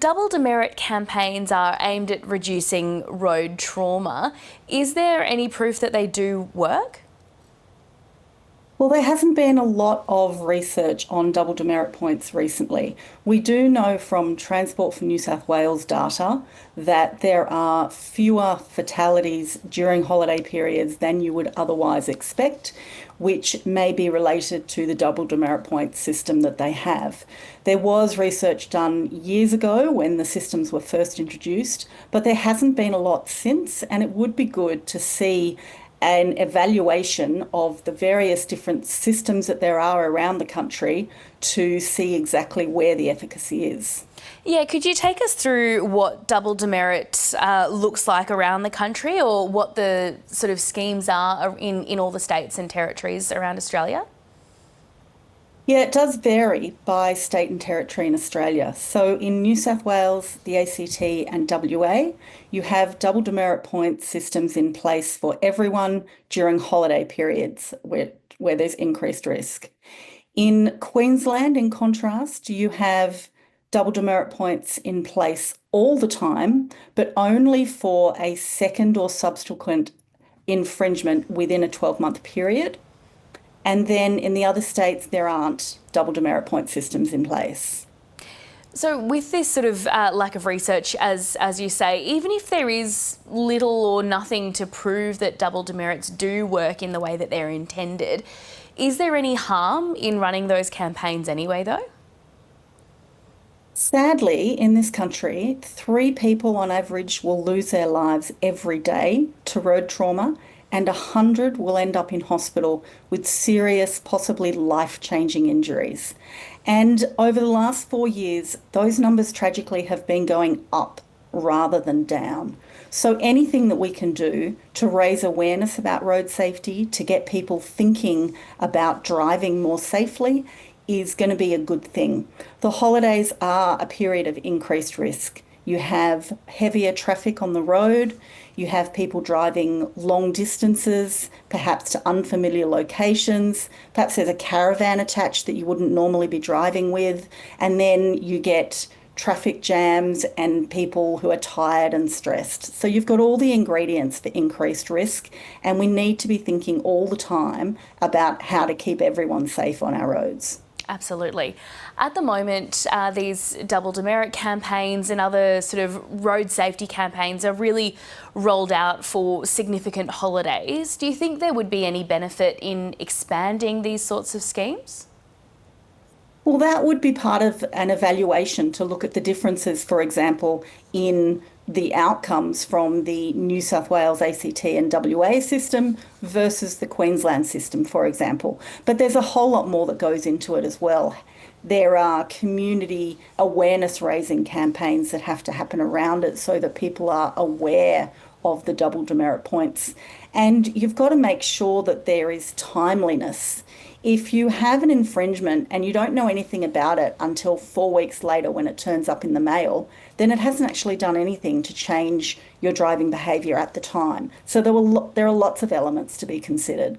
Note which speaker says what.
Speaker 1: double demerit campaigns are aimed at reducing road trauma. Is there any proof that they do work?
Speaker 2: Well, there hasn't been a lot of research on double demerit points recently. We do know from Transport for New South Wales data that there are fewer fatalities during holiday periods than you would otherwise expect, which may be related to the double demerit point system that they have. There was research done years ago when the systems were first introduced, but there hasn't been a lot since, and it would be good to see an evaluation of the various different systems that there are around the country to see exactly where the efficacy is.
Speaker 1: Yeah, could you take us through what double demerit looks like around the country, or what the sort of schemes are in all the states and territories around Australia?
Speaker 2: Yeah, it does vary by state and territory in Australia. So in New South Wales, the ACT and WA, you have double demerit point systems in place for everyone during holiday periods where there's increased risk. In Queensland, in contrast, you have double demerit points in place all the time, but only for a second or subsequent infringement within a 12-month period. And then in the other states, there aren't double demerit point systems in place.
Speaker 1: So with this sort of lack of research, as you say, even if there is little or nothing to prove that double demerits do work in the way that they're intended, is there any harm in running those campaigns anyway, though?
Speaker 2: Sadly, in this country, 3 people on average will lose their lives every day to road trauma, and 100 will end up in hospital with serious, possibly life-changing injuries. And over the last 4 years, those numbers tragically have been going up rather than down. So anything that we can do to raise awareness about road safety, to get people thinking about driving more safely, is going to be a good thing. The holidays are a period of increased risk. You have heavier traffic on the road. You have people driving long distances, perhaps to unfamiliar locations. Perhaps there's a caravan attached that you wouldn't normally be driving with. And then you get traffic jams and people who are tired and stressed. So you've got all the ingredients for increased risk. And we need to be thinking all the time about how to keep everyone safe on our roads.
Speaker 1: Absolutely. At the moment, these double demerit campaigns and other sort of road safety campaigns are really rolled out for significant holidays. Do you think there would be any benefit in expanding these sorts of schemes?
Speaker 2: Well, that would be part of an evaluation to look at the differences, for example, in the outcomes from the New South Wales ACT and WA system versus the Queensland system, for example. But there's a whole lot more that goes into it as well. There are community awareness raising campaigns that have to happen around it so that people are aware of the double demerit points. And you've got to make sure that there is timeliness. If you have an infringement and you don't know anything about it until 4 weeks later when it turns up in the mail, then it hasn't actually done anything to change your driving behaviour at the time. So there are lots of elements to be considered.